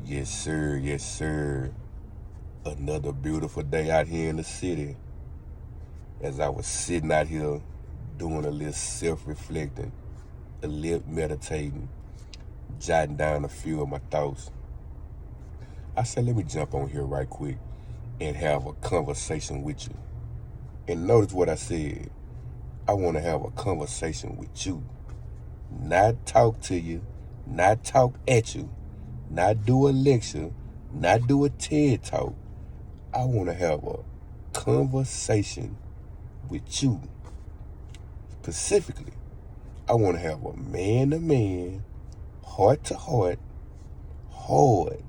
Yes, sir. Yes, sir. Another beautiful day out here in the city. As I was sitting out here doing a little self-reflecting, a little meditating, jotting down a few of my thoughts, I said, let me jump on here right quick and have a conversation with you. And notice what I said. I want to have a conversation with you. Not talk to you, not talk at you, not do a lecture, not do a TED talk. I want to have a conversation with you. Specifically, I want to have a man-to-man, heart-to-heart, hard,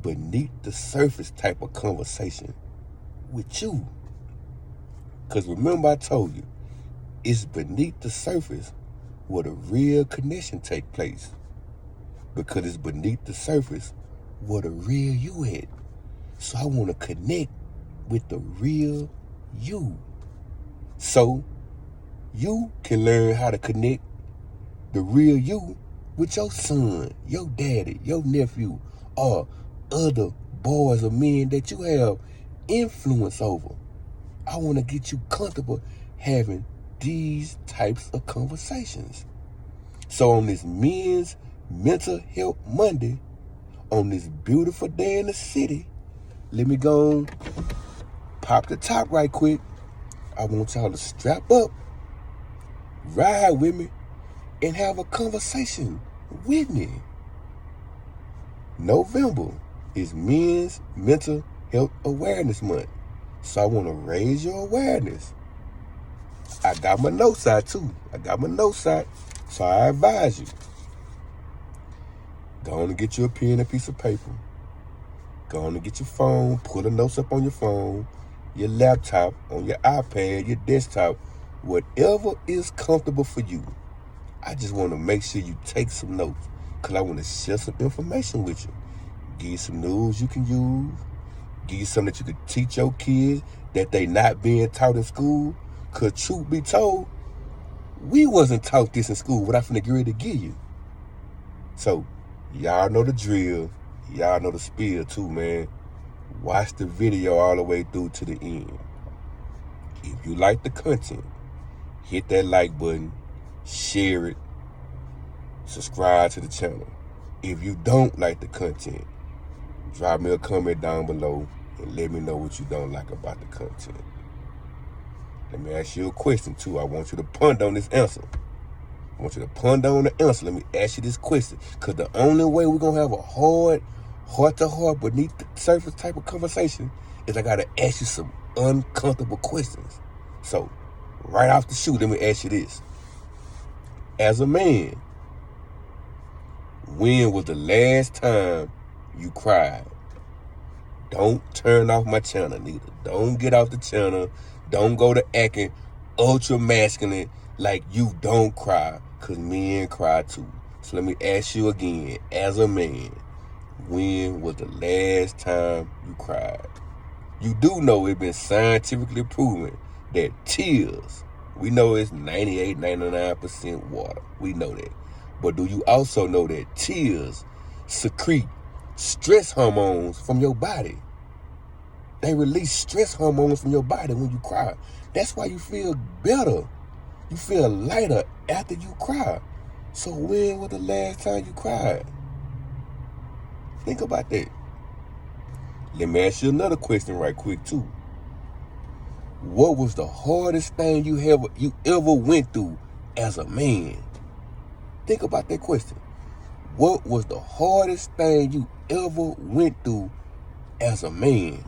beneath the surface type of conversation with you. Because remember I told you, it's beneath the surface where the real connection take place. Because it's beneath the surface where the real you at. So I want to connect with the real you. So you can learn how to connect the real you with your son, your daddy, your nephew, or other boys or men that you have influence over. I want to get you comfortable having these types of conversations. So on this Men's Mental Health Monday, on this beautiful day in the city, let me go pop the top right quick. I want y'all to strap up, ride with me, and have a conversation with me. November is Men's Mental Health Awareness Month. So I want to raise your awareness. I got my notes out too. So I advise you. Go on and get you a pen and a piece of paper. Go on and get your phone, pull the notes up on your phone, your laptop, on your iPad, your desktop, whatever is comfortable for you. I just want to make sure you take some notes because I want to share some information with you. Give you some news you can use. Give you something that you could teach your kids that they not being taught in school. Because truth be told, we wasn't taught this in school. What I finna get ready to give you. So, y'all know the drill. Y'all know the spiel too, man. Watch the video all the way through to the end. If you like the content, hit that like button, share it, subscribe to the channel. If you don't like the content, drop me a comment down below and let me know what you don't like about the content. Let me ask you a question too. I want you to ponder on this answer. Let me ask you this question. Because the only way we're going to have a heart-to-heart, beneath the surface type of conversation is I got to ask you some uncomfortable questions. So, right off the shoot, let me ask you this. As a man, when was the last time you cried? Don't turn off my channel, neither. Don't get off the channel. Don't go to acting ultra masculine like you don't cry, because men cry too. So let me ask you again, as a man, when was the last time you cried? You do know it's been scientifically proven that tears, we know it's 98, 99% water. We know that. But do you also know that tears secrete stress hormones from your body? They release stress hormones from your body when you cry. That's why you feel better. You feel lighter after you cry. So when was the last time you cried? Think about that. Let me ask you another question right quick too. What was the hardest thing you ever went through as a man? Think about that question. What was the hardest thing you ever went through as a man?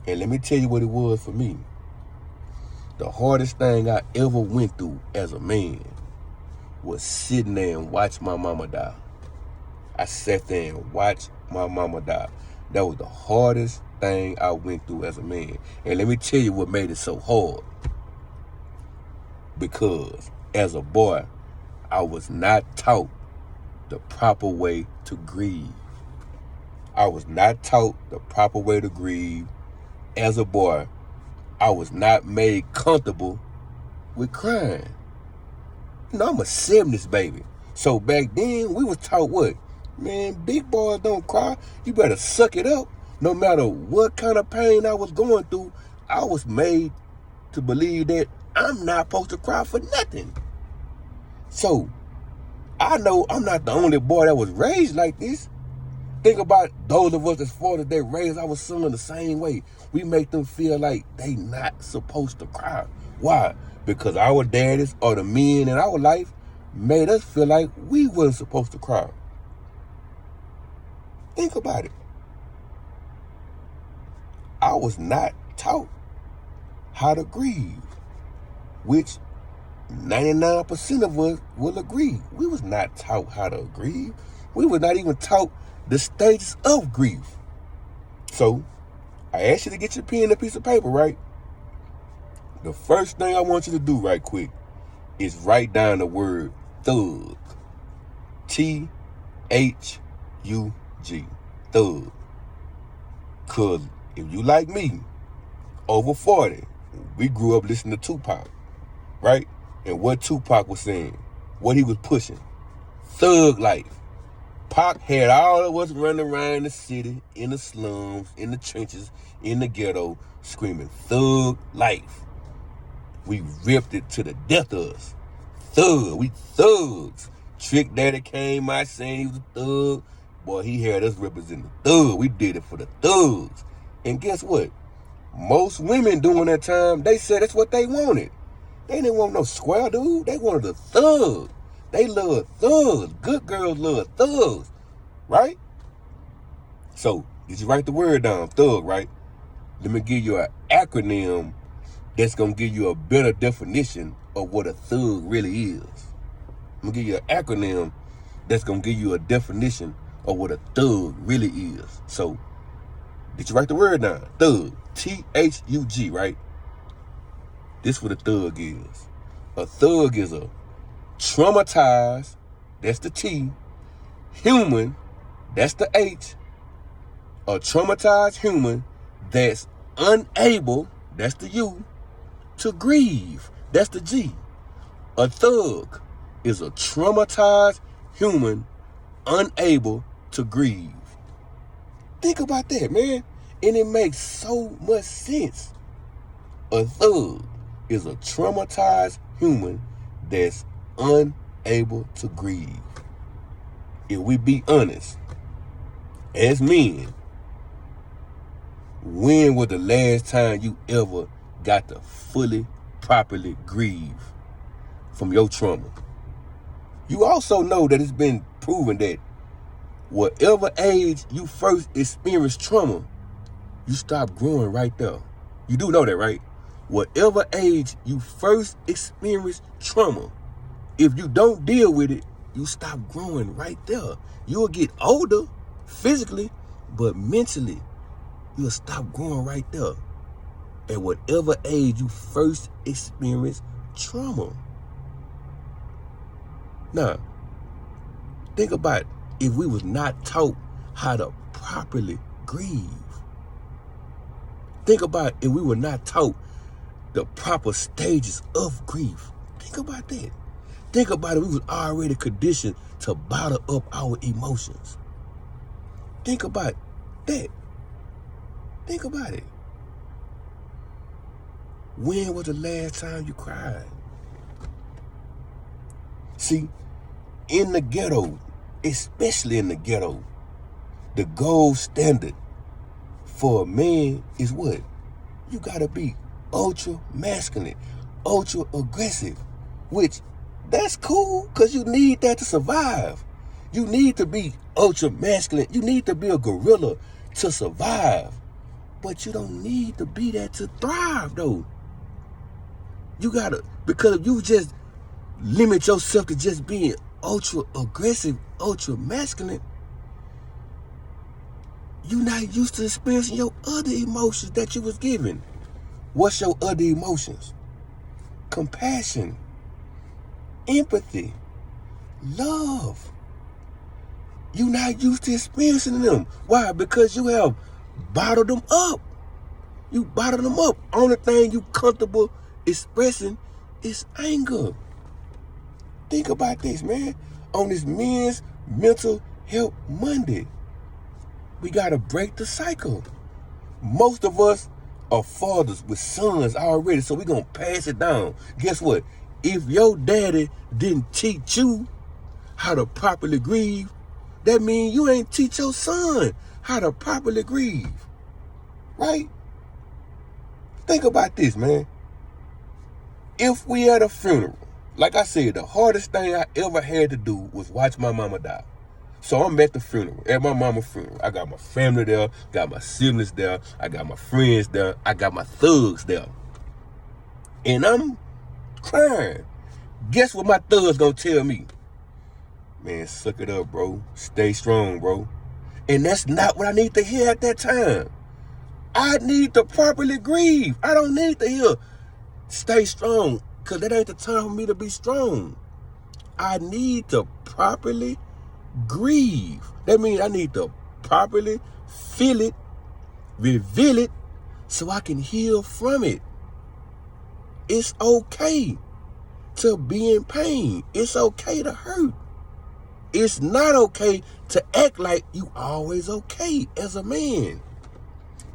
And let me tell you what it was for me. The hardest thing I ever went through as a man was sitting there and watch my mama die. I sat there and watched my mama die. That was the hardest thing I went through as a man. And let me tell you what made it so hard. Because as a boy, I was not taught the proper way to grieve. I was not taught the proper way to grieve. As a boy, I was not made comfortable with crying. You know, I'm a 70s baby. So back then, we was taught what? Man, big boys don't cry. You better suck it up. No matter what kind of pain I was going through, I was made to believe that I'm not supposed to cry for nothing. So, I know I'm not the only boy that was raised like this. Think about those of us as fathers that raised our son the same way. We make them feel like they not supposed to cry. Why? Because our daddies or the men in our life made us feel like we wasn't supposed to cry. Think about it. I was not taught how to grieve, which 99% of us will agree. We was not taught how to grieve. We were not even taught the stages of grief. So, I asked you to get your pen and a piece of paper, right? The first thing I want you to do right quick is write down the word thug. Thug. Thug. Because if you like me, over 40, we grew up listening to Tupac, right? And what Tupac was saying, what he was pushing, thug life. Pac had all of us running around the city, in the slums, in the trenches, in the ghetto, screaming thug life. We ripped it to the death of us. Thug, we thugs. Trick Daddy came out saying he was a thug. Boy, he had us representing the thug. We did it for the thugs. And guess what? Most women during that time, they said that's what they wanted. They didn't want no square dude. They wanted a thug. They love thugs. Good girls love thugs. Right? So, did you write the word down? Thug, right? Let me give you an acronym that's going to give you a better definition of what a thug really is. I'm going to give you an acronym that's going to give you a definition of what a thug really is. So, did you write the word down? Thug. Thug, right? This what a thug is. A thug is a traumatized, that's the T, human, that's the H, a traumatized human that's unable, that's the U, to grieve, that's the G. A thug is a traumatized human unable to grieve. Think about that, man. And it makes so much sense. A thug is a traumatized human that's unable to grieve. If we be honest, as men, when was the last time you ever got to fully, properly grieve from your trauma? You also know that it's been proven that whatever age you first experience trauma, you stop growing right there. You do know that, right? Whatever age you first experience trauma, if you don't deal with it, you stop growing right there. You'll get older physically, but mentally, you'll stop growing right there. At whatever age you first experience trauma. Now, think about if we was not taught how to properly grieve. Think about if we were not taught the proper stages of grief. Think about that. Think about it, we was already conditioned to bottle up our emotions. Think about that. Think about it. When was the last time you cried? See, in the ghetto, especially in the ghetto, the gold standard for a man is what? You gotta be ultra masculine, ultra aggressive, which that's cool because you need that to survive. You need to be ultra masculine. You need to be a gorilla to survive. But you don't need to be that to thrive, though. You gotta, because if you just limit yourself to just being ultra aggressive, ultra masculine, you're not used to experiencing your other emotions that you was given. What's your other emotions? Compassion, empathy, love. You're not used to experiencing them. Why? Because you have bottled them up. You bottled them up. Only thing you comfortable expressing is anger. Think about this, man. On this men's mental Help Monday. We got to break the cycle. Most of us are fathers with sons already, so we're going to pass it down. Guess what? If your daddy didn't teach you how to properly grieve, that means you ain't teach your son how to properly grieve. Right? Think about this, man. If we at a funeral, like I said, the hardest thing I ever had to do was watch my mama die. So I'm at the funeral, at my mama's funeral. I got my family there, got my siblings there, I got my friends there, I got my thugs there. And I'm crying. Guess what my thugs gonna tell me? Man, suck it up, bro. Stay strong, bro. And that's not what I need to hear at that time. I need to properly grieve. I don't need to hear stay strong, because that ain't the time for me to be strong. I need to properly grieve. That means I need to properly feel it, reveal it, so I can heal from it. It's okay to be in pain. It's okay to hurt. It's not okay to act like you always okay as a man.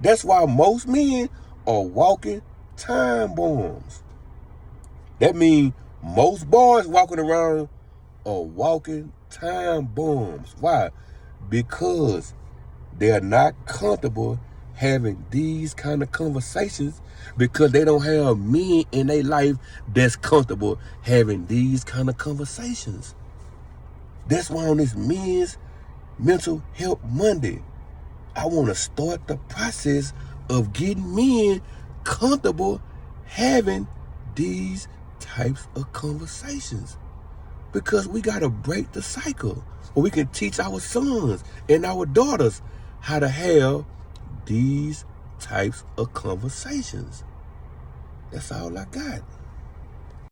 That's why most men are walking time bombs. That means most boys walking around are walking time bombs. Why? Because they're not comfortable having these kind of conversations, because they don't have men in their life that's comfortable having these kind of conversations. That's why on this Men's Mental Health Monday, I want to start the process of getting men comfortable having these types of conversations. Because we got to break the cycle where we can teach our sons and our daughters how to have these types of conversations. That's all I got.